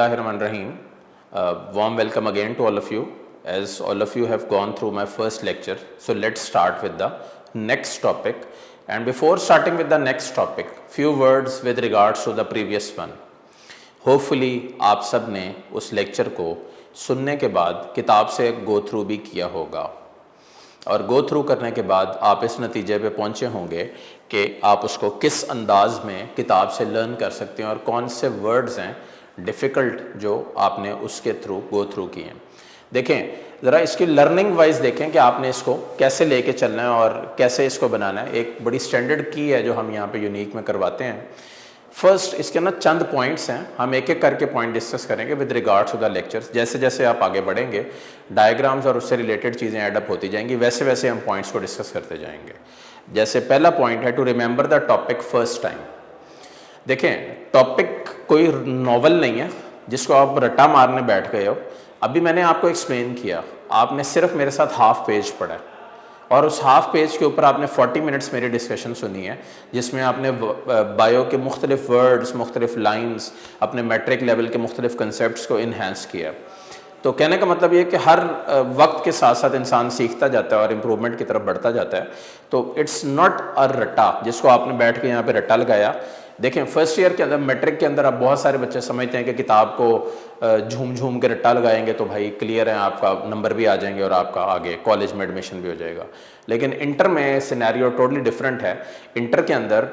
Bismillahirrahmanirrahim. Warm welcome again to all of you. As all of you have gone through my first lecture, so let's start with the next topic. And before starting with the next topic, few words with regards to the previous one. Hopefully आप सब ने उस lecture को सुनने के बाद किताब से गो थ्रू भी किया होगा और गो थ्रू करने के बाद आप इस नतीजे पे पहुंचे होंगे कि आप उसको किस अंदाज में किताब से लर्न कर सकते हैं और कौन से वर्ड्स हैं डिफ़िकल्ट जो आपने उसके थ्रू गो थ्रू किए हैं। देखें ज़रा इसकी लर्निंग वाइज देखें कि आपने इसको कैसे लेके चलना है और कैसे इसको बनाना है। एक बड़ी स्टैंडर्ड की है जो हम यहाँ पे यूनिक में करवाते हैं। फर्स्ट इसके ना चंद पॉइंट्स हैं, हम एक एक करके पॉइंट डिस्कस करेंगे with regards to the lectures. जैसे जैसे आप आगे बढ़ेंगे डायग्राम्स और उससे रिलेटेड चीज़ें एडअप होती जाएंगी, वैसे वैसे हम पॉइंट्स को डिस्कस करते जाएंगे। जैसे पहला पॉइंट है to remember the topic first time. देखें टॉपिक कोई नॉवल नहीं है जिसको आप रट्टा मारने बैठ गए हो। अभी मैंने आपको एक्सप्लेन किया, आपने सिर्फ मेरे साथ हाफ पेज पढ़ा है और उस हाफ पेज के ऊपर आपने 40 मिनट्स मेरी डिस्कशन सुनी है जिसमें आपने बायो के मुख्तलिफ वर्ड्स, मुख्तलिफ लाइन्स, अपने मैट्रिक लेवल के मुख्तलिफ कंसेप्ट को इन्हेंस किया। तो कहने का मतलब ये कि हर वक्त के साथ साथ इंसान सीखता जाता है और इम्प्रूवमेंट की तरफ बढ़ता जाता है। तो इट्स नॉट अ रट्टा जिसको आपने बैठ के यहाँ पे रट्टा लगाया। देखें फर्स्ट ईयर के अंदर मैट्रिक के अंदर अब बहुत सारे बच्चे समझते हैं कि किताब को झूम झूम के रट्टा लगाएंगे तो भाई क्लियर है, आपका नंबर भी आ जाएंगे और आपका आगे कॉलेज में एडमिशन भी हो जाएगा। लेकिन इंटर में सिनेरियो टोटली डिफरेंट है। इंटर के अंदर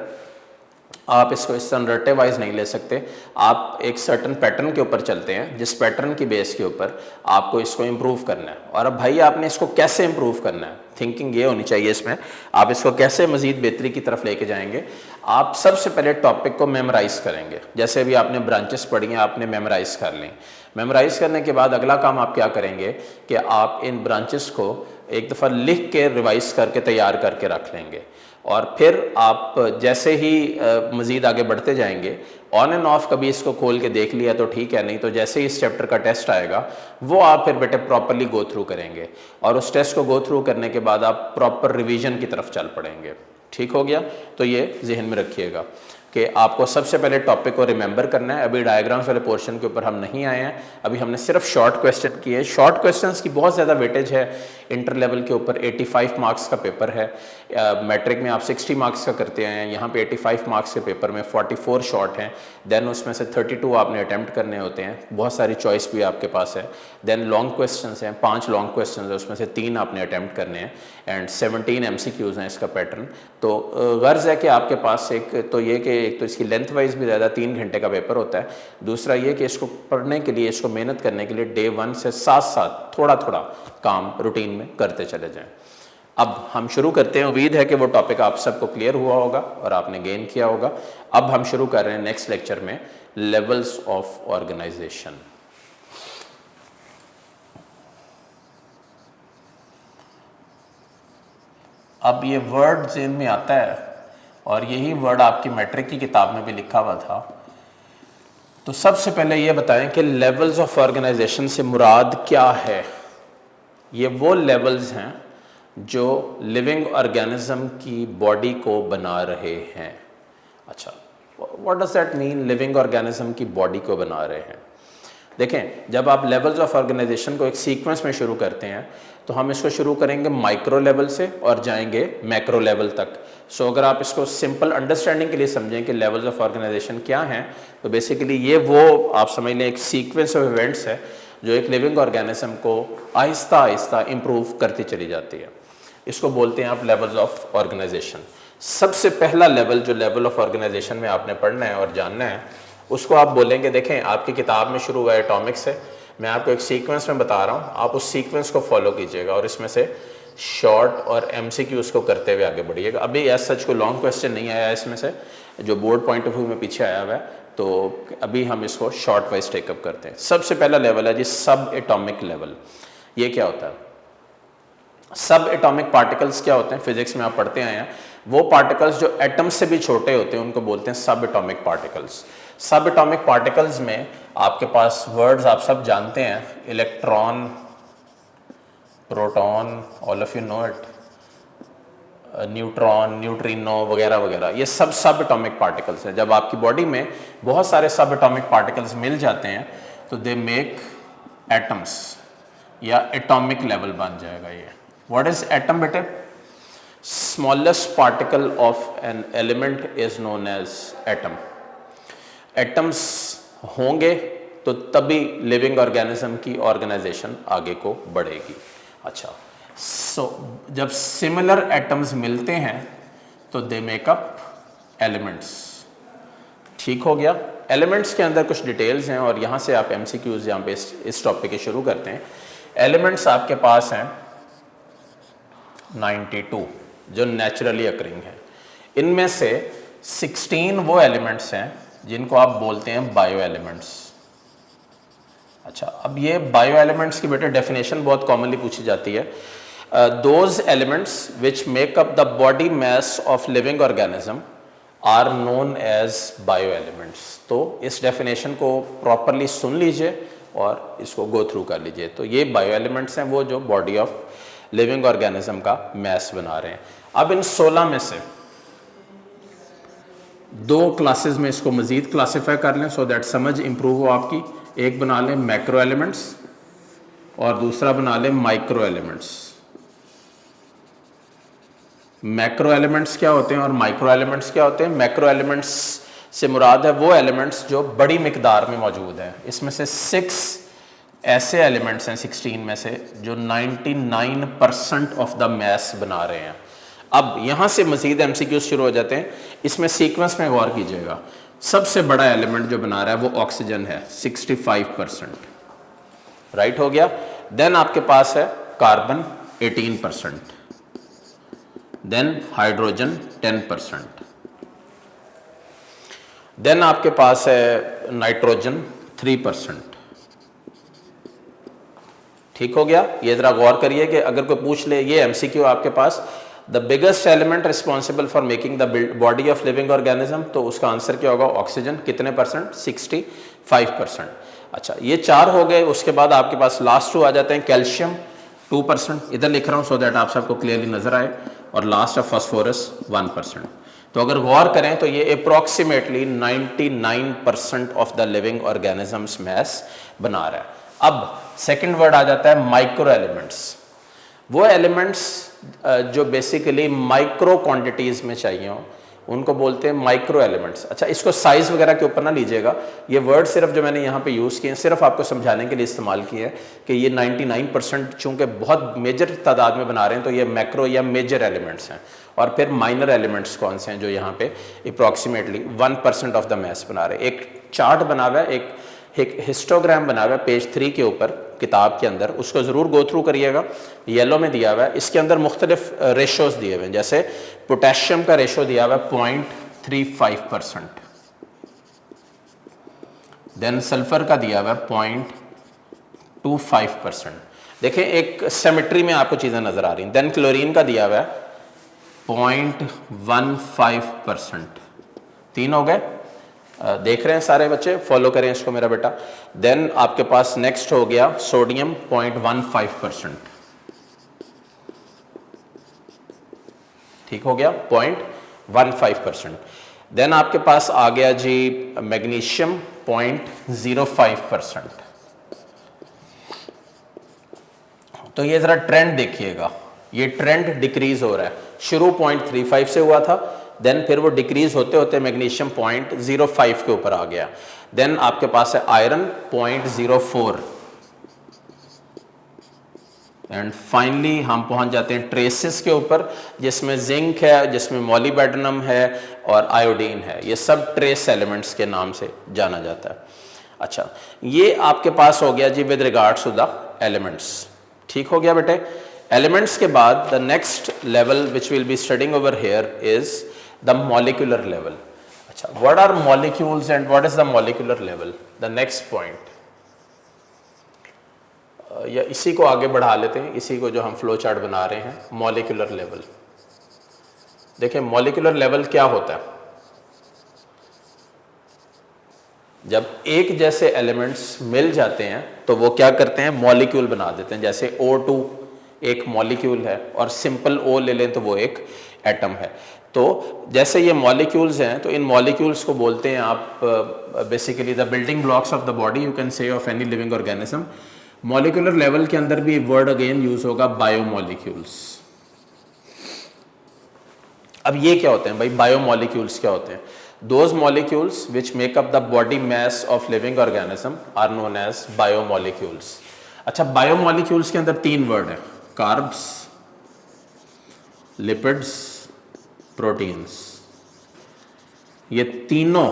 आप इसको इस तरह रट्टे वाइज नहीं ले सकते, आप एक सर्टन पैटर्न के ऊपर चलते हैं जिस पैटर्न की बेस के ऊपर आपको इसको इम्प्रूव करना है। और अब भाई आपने इसको कैसे इम्प्रूव करना है, थिंकिंग ये होनी चाहिए इसमें, आप इसको कैसे मज़ीद बेहतरी की तरफ लेके जाएंगे। आप सबसे पहले टॉपिक को मेमोराइज़ करेंगे। जैसे अभी आपने ब्रांचेस पढ़ी हैं, आपने मेमोराइज़ कर ली। मेमोराइज़ करने के बाद अगला काम आप क्या करेंगे कि आप इन ब्रांचेस को एक दफ़ा लिख के रिवाइज़ करके तैयार करके रख लेंगे और फिर आप जैसे ही मज़ीद आगे बढ़ते जाएंगे ऑन एंड ऑफ कभी इसको खोल के देख लिया तो ठीक है, नहीं तो जैसे ही इस चैप्टर का टेस्ट आएगा वो आप फिर बेटे प्रॉपरली गो थ्रू करेंगे और उस टेस्ट को गो थ्रू करने के बाद आप प्रॉपर रिवीजन की तरफ चल पड़ेंगे। ठीक हो गया? तो ये जहन में रखिएगा कि आपको सबसे पहले टॉपिक को रिमेंबर करना है। अभी डायग्राम्स वाले पोर्शन के ऊपर हम नहीं आए हैं, अभी हमने सिर्फ शॉर्ट क्वेश्चन किए। शॉर्ट क्वेश्चंस की बहुत ज़्यादा वेटेज है। इंटर लेवल के ऊपर 85 मार्क्स का पेपर है, मैट्रिक में आप 60 मार्क्स का करते हैं, यहाँ पे 85 मार्क्स के पेपर में 44 शॉर्ट हैं, देन उसमें से 32 आपने अटैम्प्ट करने होते हैं। बहुत सारी चॉइस भी आपके पास है। देन लॉन्ग क्वेश्चन हैं, 5 लॉन्ग क्वेश्चन है, उसमें से 3 आपने अटैम्प्ट करने हैं एंड 17 MCQs हैं इसका पैटर्न। तो गर्ज है कि आपके पास एक तो ये कि एक तो इसकी लेंथ वाइज भी ज़्यादा 3 घंटे का पेपर होता है, दूसरा ये कि इसको पढ़ने के लिए, इसको मेहनत करने के लिए डे 1 से साथ साथ थोड़ा थोड़ा काम रूटीन में करते चले जाएं। अब हम शुरू करते हैं। उम्मीद है कि वो टॉपिक आप सबको क्लियर हुआ होगा और आपने गेन किया होगा। अब हम शुरू कर रहे हैं नेक्स्ट लेक्चर में लेवल्स ऑफ ऑर्गेनाइजेशन। अब ये वर्ड ज़हन में आता है और यही वर्ड आपकी मैट्रिक की किताब में भी लिखा हुआ था। तो सबसे पहले ये बताएं कि लेवल्स ऑफ ऑर्गेनाइजेशन से मुराद क्या है। ये वो लेवल्स हैं जो लिविंग ऑर्गेनिज्म की बॉडी को बना रहे हैं। अच्छा, what does that mean, living organism की बॉडी को बना रहे हैं? देखें जब आप लेवल्स ऑफ ऑर्गेनाइजेशन को एक सीक्वेंस में शुरू करते हैं तो हम इसको शुरू करेंगे माइक्रो लेवल से और जाएंगे मैक्रो लेवल तक। सो अगर आप इसको सिंपल अंडरस्टैंडिंग के लिए समझें कि लेवल्स ऑफ ऑर्गेनाइजेशन क्या हैं, तो बेसिकली ये वो आप समझ लें एक सीक्वेंस ऑफ इवेंट्स है जो एक लिविंग ऑर्गेनिज्म को आहिस्ता आहिस्ता इम्प्रूव करती चली जाती है। इसको बोलते हैं आप लेवल्स ऑफ ऑर्गेनाइजेशन। सबसे पहला लेवल जो लेवल ऑफ ऑर्गेनाइजेशन में आपने पढ़ना है और जानना है उसको आप बोलेंगे, देखें आपकी किताब में शुरू हुआ है एटॉमिक से, मैं आपको एक सीक्वेंस में बता रहा हूँ, आप उस सीक्वेंस को फॉलो कीजिएगा और इसमें से शॉर्ट और MCQs को करते हुए आगे बढ़िएगा। अभी एज सच को लॉन्ग क्वेश्चन नहीं आया इसमें से, जो बोर्ड पॉइंट ऑफ व्यू में पीछे आया हुआ है, तो अभी हम इसको शॉर्ट वाइज टेकअप करते हैं। सबसे पहला लेवल है जी सब एटॉमिक लेवल। ये क्या होता है? सब एटॉमिक पार्टिकल्स क्या होते हैं, फिजिक्स में आप पढ़ते आए हैं, वो पार्टिकल्स जो एटम से भी छोटे होते हैं उनको बोलते हैं सब एटॉमिक पार्टिकल्स। सब एटॉमिक पार्टिकल्स में आपके पास वर्ड्स आप सब जानते हैं, electron, proton, all of you know it, neutron, neutrino वगैरह वगैरह, ये सब एटॉमिक पार्टिकल्स हैं। जब आपकी बॉडी में बहुत सारे सब एटॉमिक पार्टिकल्स मिल जाते हैं तो दे मेक एटम्स या एटॉमिक लेवल बन जाएगा ये। व्हाट इज एटम बेटे? Smallest particle of an element is known as atom. Atoms होंगे तो तभी लिविंग ऑर्गेनिज्म की ऑर्गेनाइजेशन आगे को बढ़ेगी। अच्छा, जब सिमिलर एटम्स मिलते हैं तो दे मेक अप एलिमेंट्स। ठीक हो गया। एलिमेंट्स के अंदर कुछ डिटेल्स हैं और यहाँ से आप एमसीक्यूज यहाँ पे इस टॉपिक के शुरू करते हैं। एलिमेंट्स आपके पास हैं 92 जो नेचुरली अकरिंग है। इनमें से 16 वो एलिमेंट्स हैं जिनको आप बोलते हैं बायो एलिमेंट्स। अच्छा, अब ये बायो एलिमेंट्स की बेटे डेफिनेशन बहुत कॉमनली पूछी जाती है। Those elements which make up the body mass of living organism are known as bio elements. तो इस डेफिनेशन को प्रॉपरली सुन लीजिए और इसको गो थ्रू कर लीजिए। तो ये बायो एलिमेंट्स हैं वो जो बॉडी ऑफ लिविंग ऑर्गेनिज्म का मैस बना रहे हैं। अब इन 16 में से 2 क्लासेस में इसको मजीद क्लासीफाई कर लें सो दैट समझ इंप्रूव हो आपकी। एक बना लें मैक्रो एलिमेंट्स और दूसरा बना लें माइक्रो एलिमेंट्स। मैक्रो एलिमेंट्स क्या होते हैं और माइक्रो एलिमेंट्स क्या होते हैं? मैक्रो एलिमेंट्स से मुराद है वो एलिमेंट्स जो बड़ी मिकदार में मौजूद हैं। इसमें से 6 ऐसे एलिमेंट्स हैं 16 में से जो 99% ऑफ द मैस बना रहे हैं। अब यहाँ से मजीद एमसीक्यूज शुरू हो जाते हैं। इसमें सीक्वेंस में गौर कीजिएगा। सबसे बड़ा एलिमेंट जो बना रहा है वो ऑक्सीजन है 65%, राइट हो गया। देन आपके पास है कार्बन 18%, देन हाइड्रोजन 10%, देन आपके पास है नाइट्रोजन 3%। ठीक हो गया। ये जरा गौर करिए कि अगर कोई पूछ ले, ये एमसीक्यू आपके पास, the biggest element responsible for making the body of living organism, तो उसका आंसर क्या होगा? ऑक्सीजन। कितने परसेंट? 65%। अच्छा, ये 4 हो गए। उसके बाद आपके पास लास्ट 2 आ जाते हैं। कैल्शियम 2%, इधर लिख रहा हूँ सो दैट आप सबको क्लियरली नजर आए, और लास्ट है फास्फोरस 1%। तो अगर गौर करें तो ये approximately 99% of the living organisms mass बना रहा है। अब सेकंड वर्ड आ जाता है माइक्रो एलिमेंट्स। वो एलिमेंट्स जो बेसिकली माइक्रो क्वांटिटीज में चाहिए हो उनको बोलते हैं माइक्रो एलिमेंट्स। अच्छा, इसको साइज वगैरह के ऊपर ना लीजिएगा। ये वर्ड सिर्फ जो मैंने यहाँ पे यूज़ किए हैं सिर्फ आपको समझाने के लिए इस्तेमाल किए हैं कि ये 99% चूँकि बहुत मेजर तादाद में बना रहे हैं तो ये मैक्रो या मेजर एलिमेंट्स हैं। और फिर माइनर एलिमेंट्स कौन से हैं जो यहाँ पे अप्रॉक्सीमेटली 1% ऑफ द मैस बना रहे हैं। एक चार्ट बना हुआ है, एक हिस्टोग्राम बना हुआ है पेज 3 के ऊपर किताब के अंदर, उसको ज़रूर गो थ्रू करिएगा। येलो में दिया हुआ है, इसके अंदर मुख्तलिफ रेशोज दिए हुए हैं। जैसे पोटेशियम का रेशो दिया हुआ है 0.35%, देन सल्फर का दिया हुआ है 0.25%। देखें एक सिमेट्री में आपको चीज़ें नज़र आ रही हैं। देन क्लोरीन का दिया हुआ है 0.15%। 3 हो गए। देख रहे हैं सारे बच्चे, फॉलो करें इसको मेरा बेटा। देन आपके पास नेक्स्ट हो गया सोडियम 0.15%। ठीक हो गया, 0.15%। देन आपके पास आ गया जी मैग्नीशियम 0.05%। तो ये जरा ट्रेंड देखिएगा, ये ट्रेंड डिक्रीज हो रहा है। शुरू 0.35 से हुआ था, देन फिर वो डिक्रीज होते होते मैग्नीशियम 0.05 के ऊपर आ गया। देन आपके पास है आयरन 0.04 एंड फाइनली हम पहुंच जाते हैं ट्रेसेस के ऊपर, जिसमें जिंक है, जिसमें मॉलिब्डेनम है और आयोडीन है। ये सब ट्रेस एलिमेंट्स के नाम से जाना जाता है। अच्छा, ये आपके पास हो गया जी with regards to the elements. ठीक हो गया बेटे। एलिमेंट्स के बाद the next level which will be studying over here is the molecular level. अच्छा, what are molecules and what is the molecular level? The next point, या इसी को आगे बढ़ा लेते हैं, इसी को जो हम फ्लो चार्ट बना रहे हैं, मॉलिक्यूलर लेवल। देखिए मॉलिक्यूलर लेवल क्या होता है? जब एक जैसे एलिमेंट्स मिल जाते हैं तो वो क्या करते हैं? मॉलिक्यूल बना देते हैं। जैसे O2 एक मॉलिक्यूल है और सिंपल O ले लें तो वो एक एटम है। तो जैसे ये मॉलिक्यूल्स हैं, तो इन मॉलिक्यूल्स को बोलते हैं आप basically the building blocks of the body, you can say of any living organism. Molecular level के अंदर भी वर्ड अगेन यूज होगा बायोमॉलिक्यूल्स। अब ये क्या होते हैं भाई, बायोमॉलिक्यूल्स क्या होते हैं? Those molecules which make up the body mass of living organism are known as biomolecules. अच्छा, बायोमॉलिक्यूल्स के अंदर तीन वर्ड हैं, कार्ब्स, लिपिड्स, प्रोटीन्स। ये तीनों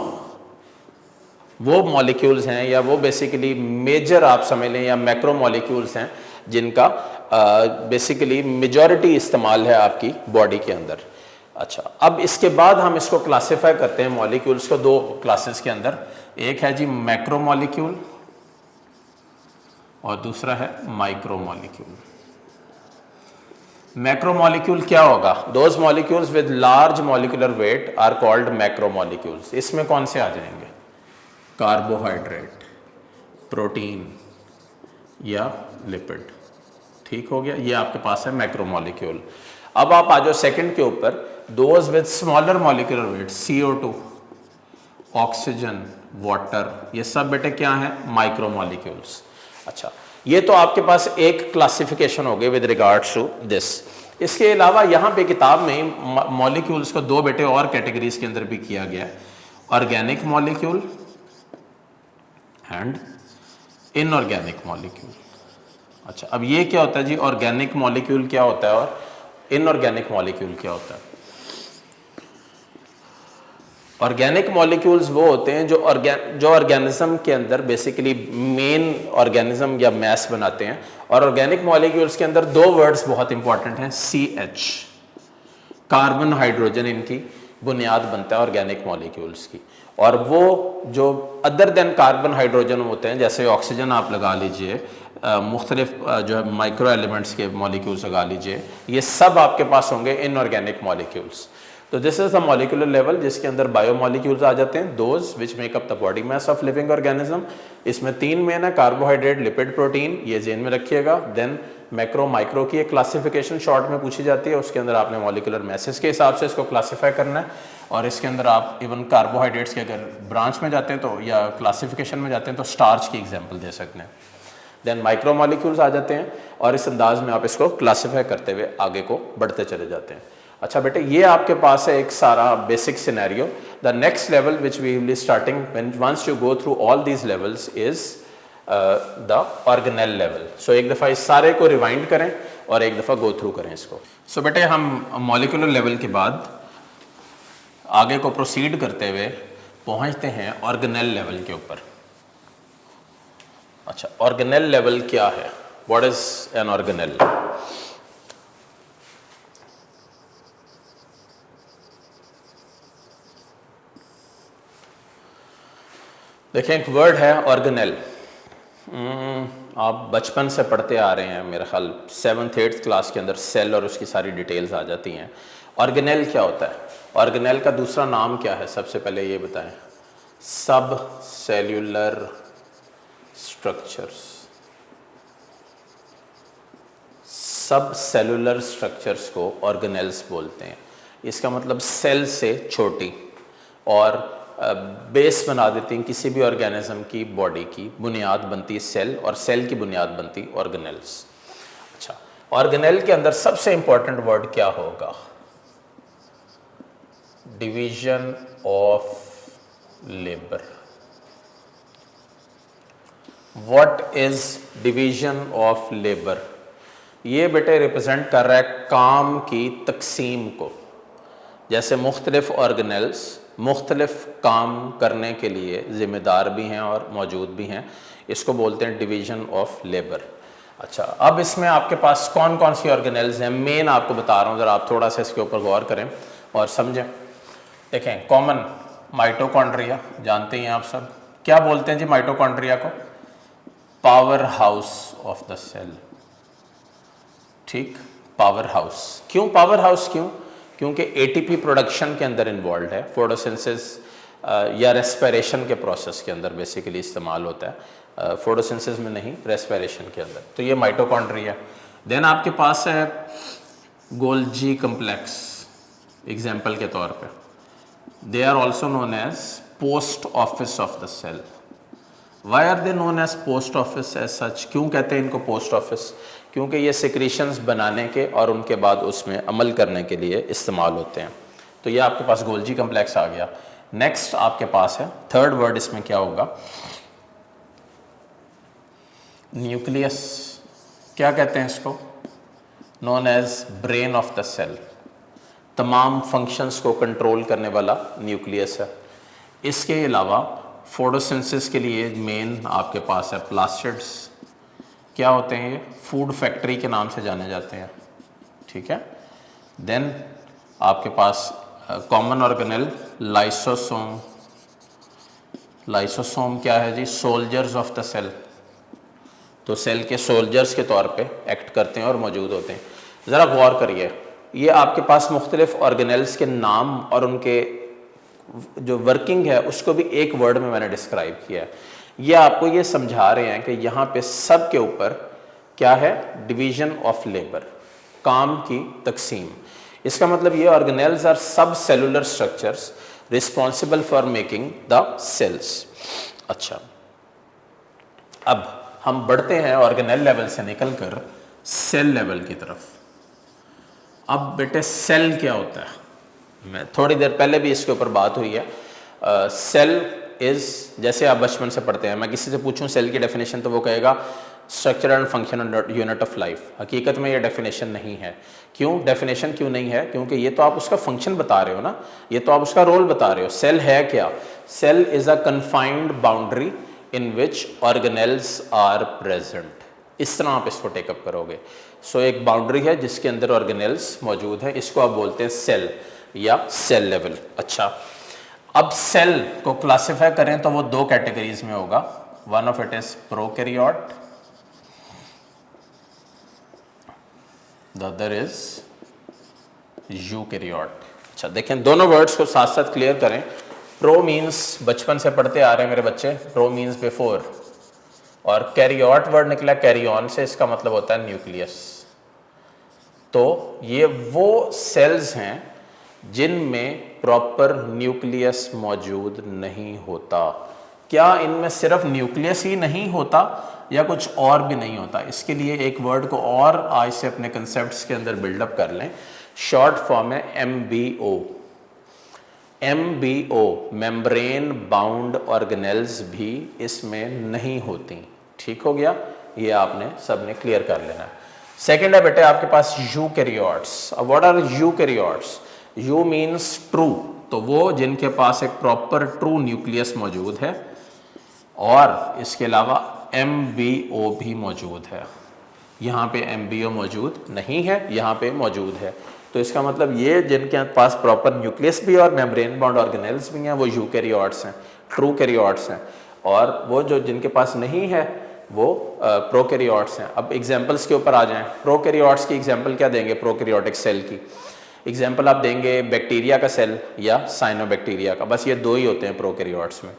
वो मॉलिक्यूल्स हैं या वो बेसिकली मेजर आप समझ लें या मैक्रो मॉलिक्यूल्स हैं जिनका बेसिकली मेजॉरिटी इस्तेमाल है आपकी बॉडी के अंदर। अच्छा, अब इसके बाद हम इसको क्लासिफाई करते हैं मॉलिक्यूल्स को दो क्लासेस के अंदर। एक है जी मैक्रो मॉलिक्यूल और दूसरा है माइक्रो मॉलिक्यूल। मैक्रो मॉलिक्यूल क्या होगा? Those molecules with large molecular weight are called macro molecules. इसमें कौन से आ जाएंगे? कार्बोहाइड्रेट, प्रोटीन या लिपिड। ठीक हो गया, ये आपके पास है मैक्रो मॉलिक्यूल। अब आप आ जाओ सेकंड के ऊपर, those with smaller molecular weight, CO2, oxygen, water, ये सब बेटे क्या है? Micro molecules. अच्छा, ये तो आपके पास एक क्लासिफिकेशन हो गई विद रिगार्ड्स टू दिस। इसके अलावा यहाँ पे किताब में मॉलिक्यूल्स को दो बेटे और कैटेगरीज के अंदर भी किया गया है, organic molecule and inorganic molecule. अच्छा, अब ये क्या होता है जी? ऑर्गेनिक मॉलिक्यूल क्या होता है और इनऑर्गेनिक मॉलिक्यूल क्या होता है? ऑर्गेनिक मॉलिक्यूल्स वो होते हैं जो ऑर्गेनिज्म के अंदर बेसिकली मेन ऑर्गेनिज्म या मैस बनाते हैं। और ऑर्गेनिक मॉलिक्यूल्स के अंदर दो वर्ड्स बहुत इंपॉर्टेंट हैं, CH, कार्बन हाइड्रोजन, इनकी बुनियाद बनता है ऑर्गेनिक मॉलिक्यूल्स की। और वो जो अदर देन कार्बन हाइड्रोजन होते हैं, जैसे ऑक्सीजन आप लगा लीजिए, मुख्तलिफ जो है माइक्रो एलिमेंट्स के मॉलिक्यूल्स लगा लीजिए, ये सब आपके पास होंगे इनऑर्गेनिक मॉलिक्यूल्स। तो this is the molecular level जिसके अंदर बायोमॉलिक्यूल्स आ जाते हैं, those which make up the body mass of living organism. इसमें तीन मेन है, कार्बोहाइड्रेट, लिपिड, प्रोटीन, ये जेन में रखिएगा। देन मैक्रो माइक्रो की एक क्लासिफिकेशन शॉर्ट में पूछी जाती है, उसके अंदर आपने मॉलिक्यूलर मैसेज के हिसाब से इसको क्लासीफाई करना है। और इसके अंदर आप इवन कार्बोहाइड्रेट्स के अगर ब्रांच में जाते हैं तो या क्लासिफिकेशन में जाते हैं तो स्टार्च की एग्जाम्पल दे सकते हैं। देन माइक्रो मॉलिक्यूल्स आ जाते हैं और इस अंदाज में आप इसको क्लासीफाई करते हुए आगे को बढ़ते चले जाते हैं। अच्छा बेटे, ये आपके पास है एक सारा basic scenario. The next level which we will be starting when once you go through all these levels is the organelle level. So एक दफ़ा इस सारे को रिवाइंड करें और एक दफ़ा गो थ्रू करें इसको। सो बेटे, हम मॉलिक्यूलर लेवल के बाद आगे को प्रोसीड करते हुए पहुंचते हैं ऑर्गेनेल लेवल के ऊपर। अच्छा, ऑर्गेनेल लेवल क्या है? What is an organelle? देखें, एक वर्ड है ऑर्गेनेल। आप बचपन से पढ़ते आ रहे हैं, मेरा ख्याल 7th 8th क्लास के अंदर सेल और उसकी सारी डिटेल्स आ जाती हैं। ऑर्गेनेल क्या होता है? ऑर्गेनेल का दूसरा नाम क्या है? सबसे पहले ये बताएं। सब सेल्यूलर स्ट्रक्चर्स। सब सेलुलर स्ट्रक्चर्स को ऑर्गेनेल्स बोलते हैं। इसका मतलब सेल से छोटी और बेस बना देती हैं किसी भी ऑर्गेनिज्म की बॉडी की बुनियाद बनती सेल, और सेल की बुनियाद बनती ऑर्गेनेल्स। अच्छा, ऑर्गेनेल के अंदर सबसे इंपॉर्टेंट वर्ड क्या होगा? Division of labour. What is division of labour? ये बेटे रिप्रेजेंट कर रहा है काम की तकसीम को। जैसे मुख्तलिफ ऑर्गेनेल्स मुख्तलिफ काम करने के लिए ज़िम्मेदार भी हैं और मौजूद भी हैं, इसको बोलते हैं डिवीज़न ऑफ लेबर। अच्छा, अब इसमें आपके पास कौन कौन सी ऑर्गेनेल्स हैं मेन आपको बता रहा हूँ, ज़रा आप थोड़ा सा इसके ऊपर गौर करें और समझें। देखें, कॉमन माइटोकॉन्ड्रिया जानते हैं आप सब। क्या बोलते हैं जी माइटोकॉन्ड्रिया को? Power house of the cell. ठीक, पावर हाउस। क्यों पावर हाउस? क्योंकि एटीपी प्रोडक्शन के अंदर इन्वॉल्व है, फोटोसिंथेसिस या रेस्पिरेशन के प्रोसेस के अंदर बेसिकली इस्तेमाल होता है, फोटोसिंथेसिस में नहीं, रेस्पिरेशन के अंदर। तो ये माइटोकॉन्ड्रिया। देन आपके पास है गोल्जी कम्प्लेक्स। एग्जाम्पल के तौर पे, they are also known as post office of the cell. Why are they known as post office as such? क्यों कहते हैं इनको पोस्ट ऑफिस? क्योंकि ये सिक्रीशंस बनाने के और उनके बाद उसमें अमल करने के लिए इस्तेमाल होते हैं। तो ये आपके पास गोल्जी कम्प्लेक्स आ गया। नेक्स्ट आपके पास है थर्ड वर्ड, इसमें क्या होगा? न्यूक्लियस। क्या कहते हैं इसको? Known as brain of the cell. तमाम फंक्शंस को कंट्रोल करने वाला न्यूक्लियस है। इसके अलावा फोटोसिंथेसिस के लिए मेन आपके पास है प्लास्टिड्स। क्या होते हैं ये? फूड फैक्ट्री के नाम से जाने जाते हैं, ठीक है। देन आपके पास कॉमन ऑर्गेनेल लाइसोसोम। लाइसोसोम क्या है जी? Soldiers of the cell. तो सेल के सोल्जर्स के तौर पे एक्ट करते हैं और मौजूद होते हैं। ज़रा गौर करिए, ये आपके पास मुख्तलिफ ऑर्गेनेल्स के नाम और उनके जो वर्किंग है उसको भी एक वर्ड में मैंने डिस्क्राइब किया है। ये आपको ये समझा रहे हैं कि यहाँ पे सब के ऊपर क्या है? डिवीजन ऑफ लेबर, काम की तकसीम। इसका मतलब ये organelles are subcellular structures responsible for making the cells. अच्छा, अब हम बढ़ते हैं ऑर्गेनेल लेवल से निकलकर सेल लेवल की तरफ। अब बेटे सेल क्या होता है? मैं थोड़ी देर पहले भी इसके ऊपर बात हुई है। सेल इज, जैसे आप बचपन से पढ़ते हैं, मैं किसी से पूछूं सेल की डेफिनेशन तो वो कहेगा structure and function unit of life. हकीकत में ये डेफिनेशन नहीं है। क्यों डेफिनेशन क्यों नहीं है? क्योंकि ये तो आप उसका फंक्शन बता रहे हो ना, ये तो आप उसका रोल बता रहे हो। सेल है क्या? Cell is a confined boundary in which organelles are present. इस तरह आप इसको टेकअप करोगे। सो एक बाउंड्री है जिसके अंदर ऑर्गेनेल्स मौजूद है, इसको आप बोलते हैं सेल या सेल लेवल। अच्छा, अब सेल को क्लासिफाई करें तो वो दो कैटेगरीज में होगा। One of it is prokaryote, the other is eukaryote. अच्छा देखें, दोनों वर्ड्स को साथ साथ क्लियर करें। प्रो मीन्स, बचपन से पढ़ते आ रहे हैं मेरे बच्चे, प्रो मीन्स बिफोर, और कैरियोट वर्ड निकला कैरी ऑन से, इसका मतलब होता है न्यूक्लियस। तो ये वो सेल्स हैं जिनमें प्रॉपर न्यूक्लियस मौजूद नहीं होता। क्या इनमें सिर्फ न्यूक्लियस ही नहीं होता या कुछ और भी नहीं होता? इसके लिए एक वर्ड को और आज से अपने कंसेप्ट्स के अंदर बिल्डअप कर लें। शॉर्ट फॉर्म है MBO। MBO, membrane bound organelles भी इसमें नहीं होती। ठीक हो गया? ये आपने सबने क्लियर कर लेना है। सेकेंड है बेटे आपके पास यूकैरियोट्स। अब what are eukaryotes? Eu means true, तो वो जिनके पास एक प्रॉपर ट्रू न्यूक्लियस मौजूद है, और इसके अलावा MBO भी मौजूद है। यहाँ पे MBO मौजूद नहीं है, यहाँ पे मौजूद है। तो इसका मतलब ये जिनके पास प्रॉपर न्यूक्लियस भी और मेम्ब्रेन बाउंड ऑर्गेनेल्स भी हैं वो यूकैरियोट्स हैं, ट्रू कैरियोट्स हैं। और वो जो जिनके पास नहीं है वो प्रोकैरियोट्स हैं। अब एग्जांपल्स के ऊपर आ जाएं। प्रोकैरियोट्स की एग्जांपल क्या देंगे? प्रोकैरियोटिक सेल की एग्जांपल आप देंगे बैक्टीरिया का सेल या साइनोबैक्टीरिया का, बस ये दो ही होते हैं प्रोकैरियोट्स में।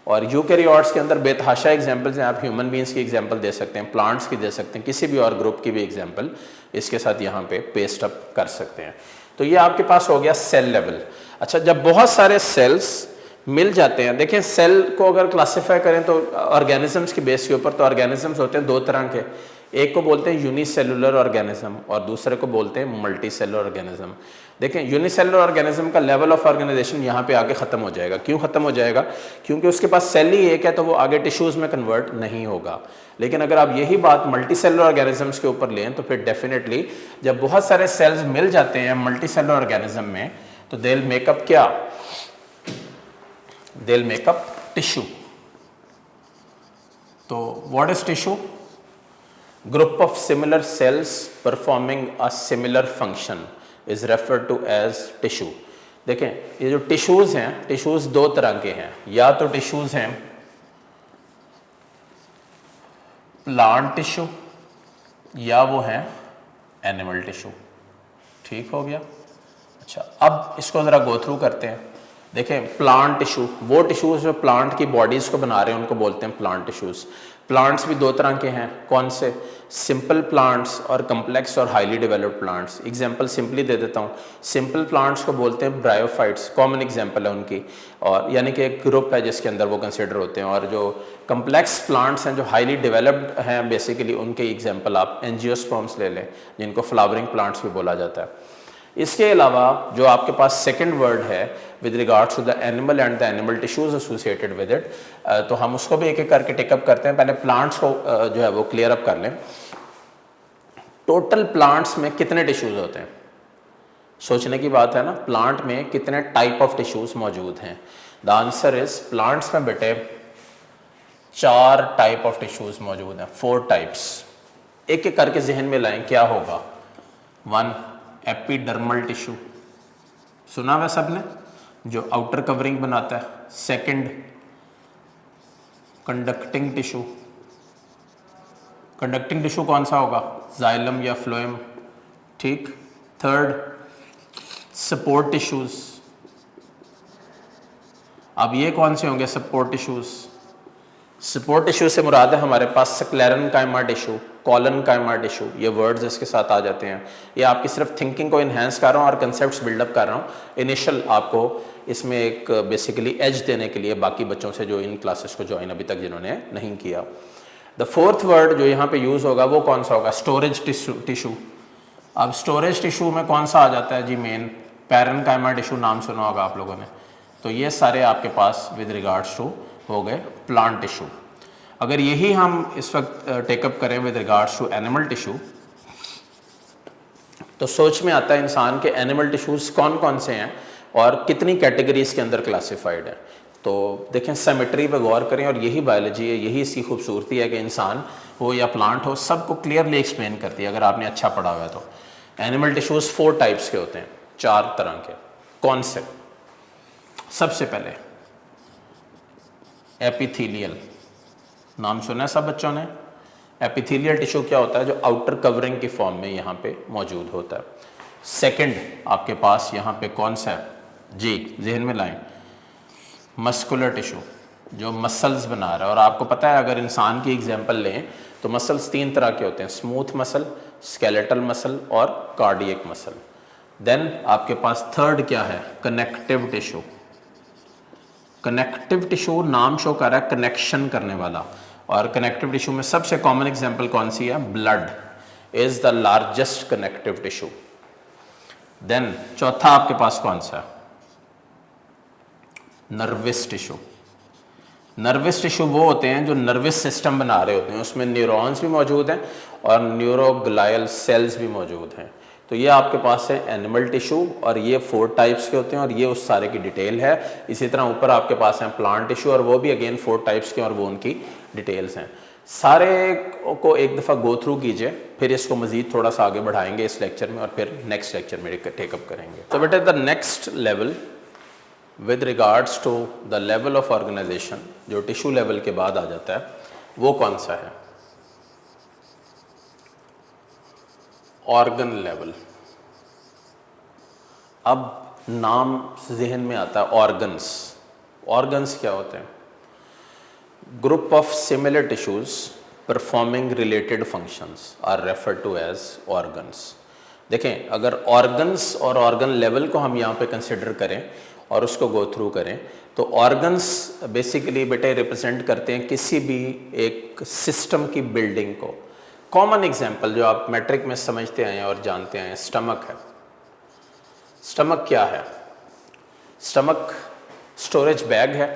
और यूकैरियोट्स के अंदर बेतहाशा एग्जांपल्स हैं। आप ह्यूमन बींग्स की एग्जांपल दे सकते हैं, प्लांट्स की दे सकते हैं, किसी भी और ग्रुप की भी एग्जांपल इसके साथ यहाँ पे पेस्ट अप कर सकते हैं। तो ये आपके पास हो गया सेल लेवल। अच्छा, जब बहुत सारे सेल्स मिल जाते हैं, देखें सेल को अगर क्लासिफाई करें तो ऑर्गेनिजम्स के बेस के ऊपर, तो ऑर्गेनिजम्स होते हैं दो तरह के। एक को बोलते हैं यूनिसेलुलर ऑर्गेनिज्म और दूसरे को बोलते हैं मल्टीसेलुलर ऑर्गेनिज्म। देखें यूनिसेलुलर ऑर्गेनिज्म का लेवल ऑफ ऑर्गेनाइजेशन यहाँ पे आगे खत्म हो जाएगा। क्यों खत्म हो जाएगा? क्योंकि उसके पास सेल ही एक है, तो वो आगे टिश्यूज में कन्वर्ट नहीं होगा। लेकिन अगर आप यही बात मल्टीसेलुलर ऑर्गेनिजम्स के ऊपर लें तो फिर डेफिनेटली जब बहुत सारे सेल्स मिल जाते हैं मल्टीसेलुलर ऑर्गेनिज्म में, तो दे विल मेकअप क्या? They will make up tissue. तो what is tissue? Group of similar cells performing a similar function is referred to as tissue. देखें ये जो टिश्यूज हैं, टिश्यूज दो तरह के हैं। या तो टिश्यूज हैं प्लांट टिश्यू या वो हैं एनिमल टिश्यू। ठीक हो गया? अच्छा, अब इसको ज़रा गो थ्रू करते हैं। देखें प्लांट टिश्यू, वो टिश्यूज जो प्लांट की बॉडीज को बना रहे हैं उनको बोलते हैं प्लांट टिश्यूज। प्लांट्स भी दो तरह के हैं, कौन से? सिंपल प्लांट्स और कम्प्लेक्स और highly developed plants. Example simply दे देता हूँ। सिंपल प्लांट्स को बोलते हैं ब्रायोफाइट्स, कॉमन एग्जांपल है उनकी, और यानी कि एक ग्रुप है जिसके अंदर वो कंसिडर होते हैं। और जो कम्प्लेक्स प्लांट्स हैं जो हाईली डेवलप्ड हैं बेसिकली, उनके एग्जांपल आप एंजियोस्पर्म्स ले लें, जिनको फ्लावरिंग प्लांट्स भी बोला जाता है। इसके अलावा जो आपके पास सेकंड वर्ड है with regards to the animal and the animal tissues associated with it, तो हम उसको भी एक एक करके टेकअप करते हैं। पहले प्लांट्स को जो है वो क्लियर अप कर लें। टोटल प्लांट्स में कितने टिश्यूज होते हैं? सोचने की बात है ना, प्लांट में कितने टाइप ऑफ टिश्यूज मौजूद हैं? द आंसर इज प्लांट्स में बेटे 4 टाइप ऑफ टिश्यूज मौजूद हैं, 4 टाइप्स। एक एक करके जहन में लाएं, क्या होगा? 1 एपिडर्मल टिश्यू, सुना हुआ सबने, जो आउटर कवरिंग बनाता है। Second conducting tissue, conducting tissue कौन सा होगा? जाइलम या फ्लोएम, ठीक। थर्ड सपोर्ट टिश्यूज, अब ये कौन से होंगे सपोर्ट टिश्यूज? सपोर्ट टिश्यू से मुराद है हमारे पास स्क्लेरन काइमा टिश्यू, कॉलन काइमा टिश्यू, ये वर्ड्स इसके साथ आ जाते हैं। ये आपकी सिर्फ थिंकिंग को इन्हेंस कर रहा हूँ और कंसेप्ट्स बिल्डअप कर रहा हूँ इनिशियल आपको इसमें एक बेसिकली एज देने के लिए बाकी बच्चों से जो इन क्लासेस को ज्वाइन अभी तक जिन्होंने नहीं किया। द फोर्थ वर्ड जो यहाँ पे यूज़ होगा वो कौन सा होगा? Storage tissue. अब स्टोरेज टिश्यू में कौन सा आ जाता है जी? मेन पैरेन्काइमा टिश्यू, नाम सुना होगा आप लोगों ने। तो ये सारे आपके पास विद रिगार्ड्स टू हो गए प्लांट टिश्यू। अगर यही हम इस वक्त टेकअप करें with regards to animal tissue, तो सोच में आता है इंसान के एनिमल टिश्यूज कौन कौन से हैं और कितनी कैटेगरीज के अंदर क्लासिफाइड है। तो देखें, सिमेट्री पे गौर करें, और यही बायोलॉजी है, यही इसकी खूबसूरती है कि इंसान हो या प्लांट हो सबको क्लियरली एक्सप्लेन करती है अगर आपने अच्छा पढ़ा हुआ है तो। एनिमल टिश्यूज 4 टाइप्स के होते हैं, 4 तरह के। कौन से? सबसे पहले एपिथेलियल, नाम सुना है सब बच्चों ने? एपिथेलियल टिश्यू क्या होता है? जो आउटर कवरिंग की फॉर्म में यहाँ पे मौजूद होता है। सेकंड आपके पास यहाँ पे कौन सा है जी? जहन में लाएं, मस्कुलर टिश्यू, जो मसल्स बना रहा है। और आपको पता है अगर इंसान की एग्जांपल लें तो मसल्स 3 तरह के होते हैं, स्मूथ मसल, स्केलेटल मसल और कार्डियक मसल। देन आपके पास थर्ड क्या है? Connective tissue. कनेक्टिव टिश्यू नाम शो कर रहा है कनेक्शन करने वाला, और कनेक्टिव टिश्यू में सबसे कॉमन एग्जांपल कौन सी है? Blood is the largest connective tissue. Then चौथा आपके पास कौन सा है? Nervous tissue. नर्वस टिश्यू वो होते हैं जो नर्वस सिस्टम बना रहे होते हैं, उसमें न्यूरॉन्स भी मौजूद हैं और न्यूरोग्लायल सेल्स भी मौजूद हैं। तो ये आपके पास है एनिमल टिश्यू, और ये 4 टाइप्स के होते हैं, और ये उस सारे की डिटेल है। इसी तरह ऊपर आपके पास है प्लांट टिश्यू, और वो भी अगेन 4 टाइप्स के, और वो उनकी डिटेल्स हैं। सारे को एक दफ़ा गो थ्रू कीजिए, फिर इसको मज़ीद थोड़ा सा आगे बढ़ाएंगे इस लेक्चर में, और फिर नेक्स्ट लेक्चर में टेकअप करेंगे। तो बेटे the next level with regards to the level of organization, जो टिश्यू लेवल के बाद आ जाता है, वो कौन सा है? Organ level. अब नाम जहन में आता है ऑर्गन्स। ऑर्गन्स क्या होते हैं? Group of similar tissues performing related functions are referred to as organs. देखें, अगर ऑर्गन्स और ऑर्गन लेवल को हम यहाँ पे कंसिडर करें और उसको गो थ्रू करें, तो ऑर्गन्स बेसिकली बेटे रिप्रेजेंट करते हैं किसी भी एक सिस्टम की बिल्डिंग को। कॉमन एग्जांपल जो आप मैट्रिक में समझते आए हैं और जानते हैं, स्टमक है। स्टमक क्या है? स्टमक स्टोरेज बैग है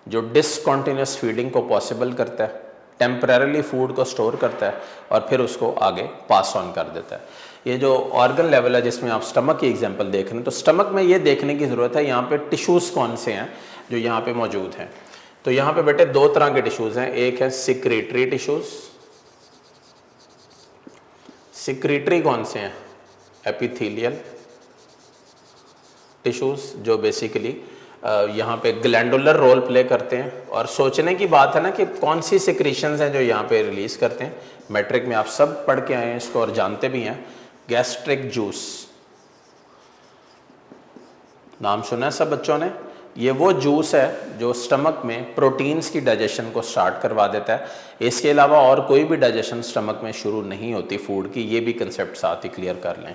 जो डिसकॉन्टिन्यूस फीडिंग को पॉसिबल करता है, टेम्परेरली फूड को स्टोर करता है और फिर उसको आगे पास ऑन कर देता है। ये जो ऑर्गन लेवल है जिसमें आप स्टमक की एग्जांपल देख रहे हैं, तो स्टमक में ये देखने की ज़रूरत है यहाँ पे टिश्यूज़ कौन से हैं जो यहाँ पे मौजूद हैं। तो यहाँ पे बेटे 2 तरह के टिश्यूज़ हैं, एक है सिक्रेटरी टिश्यूज़। सिक्रेटरी कौन से हैं? एपिथेलियल टिश्यूज़, जो बेसिकली यहाँ पे ग्लैंडुलर रोल प्ले करते हैं। और सोचने की बात है ना कि कौन सी सिक्रीशंस हैं जो यहाँ पे रिलीज़ करते हैं। मैट्रिक में आप सब पढ़ के आए हैं इसको और जानते भी हैं। गैस्ट्रिक जूस, नाम सुना है सब बच्चों ने? ये वो जूस है जो स्टमक में प्रोटीन्स की डाइजेशन को स्टार्ट करवा देता है। इसके अलावा और कोई भी डाइजेशन स्टमक में शुरू नहीं होती फूड की, ये भी कंसेप्ट साथ ही क्लियर कर लें।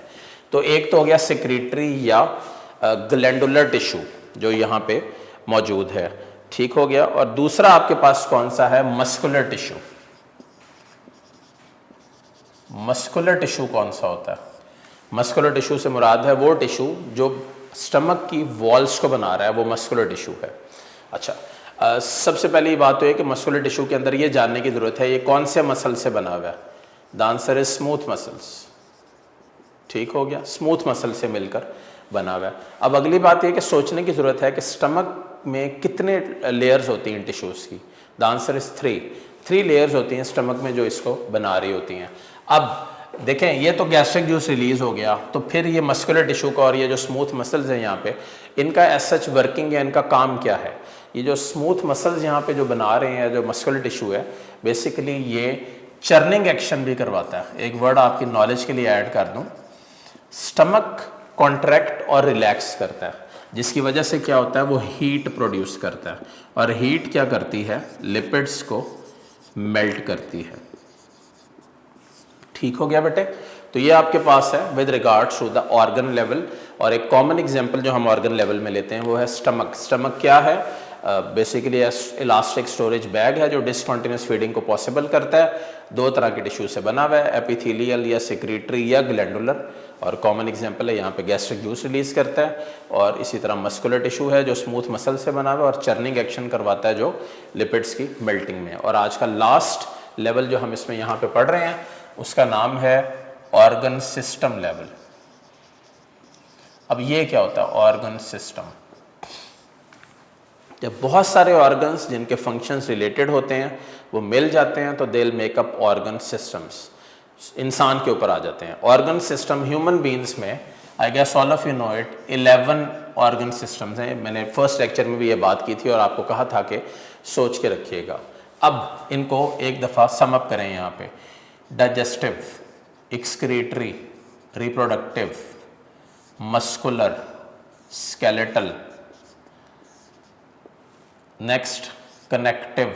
तो एक तो हो गया सेक्रेटरी या ग्लैंडुलर टिश्यू जो यहाँ पे मौजूद है, ठीक हो गया। और दूसरा आपके पास कौन सा है, मस्कुलर टिश्यू। मस्कुलर टिश्यू कौन सा होता है, मस्कुलर टिश्यू से मुराद है वो टिश्यू जो स्टमक की वॉल्स को बना रहा है, वो मस्कुलर टिश्यू है। अच्छा, सबसे पहली बात तो है कि मस्कुलर टिश्यू के अंदर ये जानने की ज़रूरत है ये कौन से मसल से बना हुआ है। The answer is smooth muscles, ठीक हो गया, स्मूथ मसल से मिलकर बना हुआ है। अब अगली बात यह कि सोचने की ज़रूरत है कि स्टमक में कितने लेयर्स होती हैं टिश्यूज़ की। द आंसर इज 3 लेयर्स होती हैं स्टमक में जो इसको बना रही होती हैं। अब देखें, ये तो गैस्ट्रिक जूस रिलीज़ हो गया, तो फिर ये मस्कुलर टिश्यू का और ये जो स्मूथ मसल्स हैं यहाँ पे, इनका एज सच वर्किंग या इनका काम क्या है। ये जो स्मूथ मसल्स यहाँ पे जो बना रहे हैं, जो मस्कुलर टिश्यू है, बेसिकली ये चर्निंग एक्शन भी करवाता है। एक वर्ड आपकी नॉलेज के लिए ऐड कर दूँ, स्टमक कॉन्ट्रैक्ट और रिलैक्स करता है, जिसकी वजह से क्या होता है, वो हीट प्रोड्यूस करता है, और हीट क्या करती है, लिपिड्स को मेल्ट करती है। ठीक हो गया बेटे। तो ये आपके पास है with regards to the organ level. और एक कॉमन एग्जांपल जो हम ऑर्गन लेवल में लेते हैं वो है स्टमक। स्टमक क्या है, बेसिकली इलास्टिक स्टोरेज बैग है जो डिसकंटिन्यूस फीडिंग को पॉसिबल करता है। 2 तरह के टिश्यू से बना हुआ है, एपिथेलियल या सेक्रेटरी या ग्लैंडुलर, और कॉमन एग्जांपल है यहाँ पे गैस्ट्रिक जूस रिलीज करता है। और इसी तरह मस्कुलर टिश्यू है जो स्मूथ मसल से बना हुआ है और चर्निंग एक्शन करवाता है जो लिपिड्स की मेल्टिंग में। और आज का लास्ट लेवल जो हम इसमें यहाँ पे पढ़ रहे हैं उसका नाम है ऑर्गन सिस्टम लेवल। अब ये क्या होता है ऑर्गन सिस्टम, जब बहुत सारे ऑर्गन्स जिनके फंक्शंस रिलेटेड होते हैं वो मिल जाते हैं तो they will make up organ systems, इंसान के ऊपर आ जाते हैं। ऑर्गन सिस्टम ह्यूमन बीइंग्स में, I guess all of you know it, 11 organ systems हैं। मैंने फर्स्ट लेक्चर में भी ये बात की थी और आपको कहा था कि सोच के रखिएगा। अब इनको एक दफ़ा समअप करें यहाँ पे, digestive, excretory, reproductive, muscular, skeletal, next connective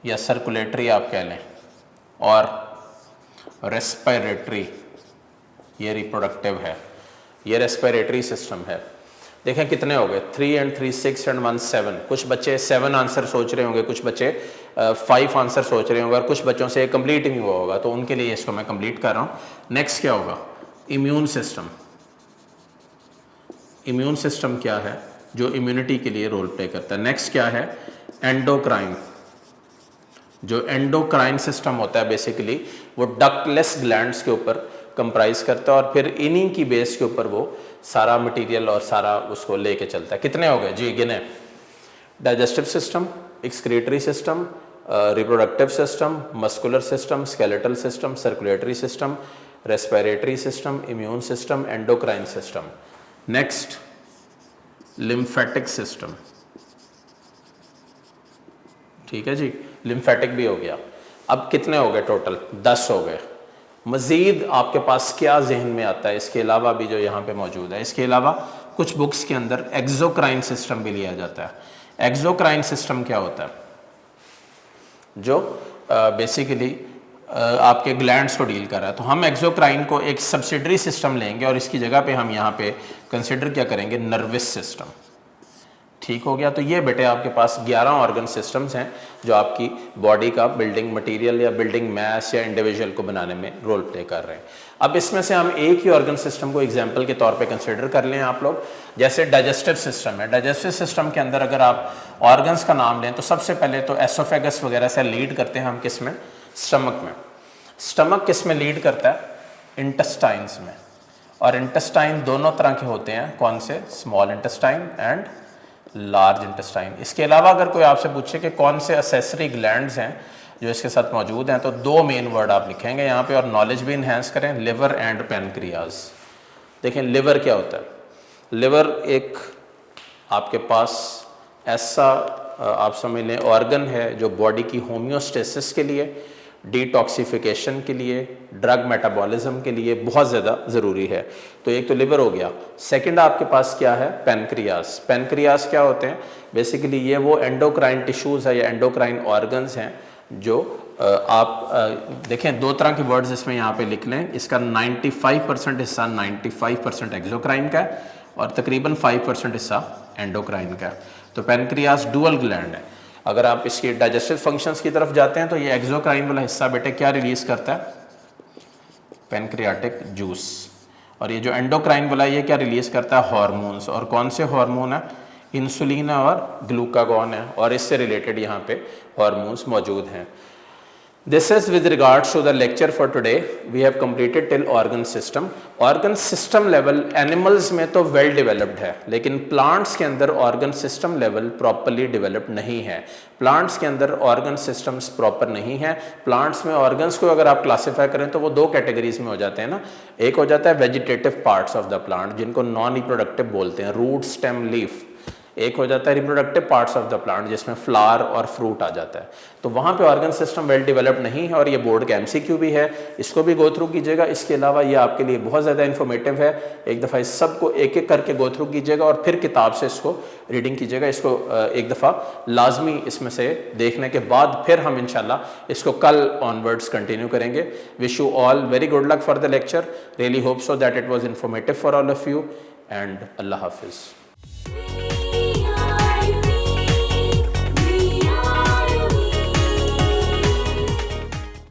या सर्कुलेटरी आप कह लें, और रेस्पिरेटरी, ये रिप्रोडक्टिव है, ये रेस्पिरेटरी सिस्टम है। देखें कितने हो गए, 3 and 3 6 and 1 7। कुछ बच्चे 7 आंसर सोच रहे होंगे, कुछ बच्चे 5 आंसर सोच रहे होंगे, और कुछ बच्चों से कंप्लीट नहीं हुआ होगा, तो उनके लिए इसको मैं कंप्लीट कर रहा हूँ। नेक्स्ट क्या होगा, इम्यून सिस्टम। इम्यून सिस्टम क्या है, जो इम्यूनिटी के लिए रोल प्ले करता है। नेक्स्ट क्या है, एंडोक्राइन। जो एंडोक्राइन सिस्टम होता है बेसिकली वो डक्टलेस ग्लैंड्स के ऊपर कंप्राइज करता है, और फिर इन्हीं की बेस के ऊपर वो सारा मटेरियल और सारा उसको लेके चलता है। कितने हो गए जी, गिने, digestive system, excretory system, reproductive system, muscular system, skeletal system, circulatory system, respiratory system, immune system, endocrine system. Next lymphatic system, ठीक है जी, लिम्फेटिक भी हो गया। अब कितने हो गए टोटल, 10 हो गए। मज़ीद आपके पास क्या जहन में आता है इसके अलावा भी जो यहाँ पे मौजूद है? इसके अलावा कुछ बुक्स के अंदर एक्सोक्राइन सिस्टम भी लिया जाता है। एक्सोक्राइन सिस्टम क्या होता है, जो बेसिकली आपके ग्लैंड्स को डील कर रहा है। तो हम एक्सोक्राइन को एक सब्सिडरी सिस्टम लेंगे और इसकी जगह पे हम यहाँ पे कंसिडर क्या करेंगे, नर्वस सिस्टम। ठीक हो गया। तो ये बेटे आपके पास 11 ऑर्गन सिस्टम्स हैं जो आपकी बॉडी का बिल्डिंग मटेरियल या बिल्डिंग मैस या इंडिविजुअल को बनाने में रोल प्ले कर रहे हैं। अब इसमें से हम एक ही ऑर्गन सिस्टम को एग्जांपल के तौर पे कंसिडर कर लें आप लोग। जैसे डाइजेस्टिव सिस्टम है, डाइजेस्टिव सिस्टम के अंदर अगर आप ऑर्गन्स का नाम लें तो सबसे पहले तो एसोफेगस वगैरह से लीड करते हैं हम, किस में, स्टमक में। स्टमक किस में लीड करता है, इंटेस्टाइन्स में। और इंटेस्टाइन दोनों तरह के होते हैं, कौन से, small intestine and large intestine. इसके अलावा अगर कोई आपसे पूछे कि कौन से असेसरी ग्लैंड्स हैं जो इसके साथ मौजूद हैं, तो 2 मेन वर्ड आप लिखेंगे यहाँ पे और नॉलेज भी इन्हेंस करें, लिवर एंड पैनक्रियाज। देखें लिवर क्या होता है, लिवर एक आपके पास ऐसा आप समझ लें ऑर्गन है जो बॉडी की होम्योस्टेसिस के लिए, डिटॉक्सिफिकेशन के लिए, ड्रग मेटाबॉलिज्म के लिए बहुत ज़्यादा ज़रूरी है। तो एक तो लिवर हो गया। सेकंड आपके पास क्या है, पैनक्रियास। पैनक्रियास क्या होते हैं, बेसिकली ये वो एंडोक्राइन टिश्यूज़ है या एंडोक्राइन ऑर्गन्स हैं जो आप देखें, दो तरह के वर्ड्स इसमें यहाँ पे लिख लें। इसका 95% हिस्सा 95% एक्सोक्राइन का है और तकरीबन 5% हिस्सा एंडोक्राइन का है। तो पैनक्रियास डुअल ग्लैंड है। अगर आप इसके डाइजेस्टिव फंक्शंस की तरफ जाते हैं तो ये एक्सोक्राइन वाला हिस्सा बेटे क्या रिलीज करता है, पैनक्रियाटिक जूस। और ये जो एंडोक्राइन वाला ये क्या रिलीज करता है, हार्मोन्स। और कौन से हार्मोन है, इंसुलिन और ग्लूकागॉन है, और इससे रिलेटेड यहाँ पे हार्मोन्स मौजूद हैं। This is with regards to the lecture for today. We have completed till organ system. Organ system level animals में तो well developed है, लेकिन plants के अंदर organ system level properly developed नहीं है। plants के अंदर organ systems proper नहीं है। plants में organs को अगर आप classify करें तो वो दो categories में हो जाते हैं ना। एक हो जाता है vegetative parts of the plant जिनको non reproductive बोलते हैं, root, stem, leaf। एक हो जाता है reproductive parts of the plant जिसमें फ्लावर और फ्रूट आ जाता है। तो वहाँ पे ऑर्गन सिस्टम वेल डेवलप्ड नहीं है और ये बोर्ड का एमसीक्यू भी है, इसको भी गो थ्रू कीजिएगा। इसके अलावा ये आपके लिए बहुत ज़्यादा इन्फॉर्मेटिव है। एक दफ़ा इस सब को एक एक करके गो थ्रू कीजिएगा और फिर किताब से इसको रीडिंग कीजिएगा। इसको एक दफ़ा लाजमी इसमें से देखने के बाद फिर हम इंशाल्लाह इसको कल ऑनवर्ड्स कंटिन्यू करेंगे। Wish you all very good luck for the lecture. Really hope so that it was informative for all of you and अल्लाह हाफिज़।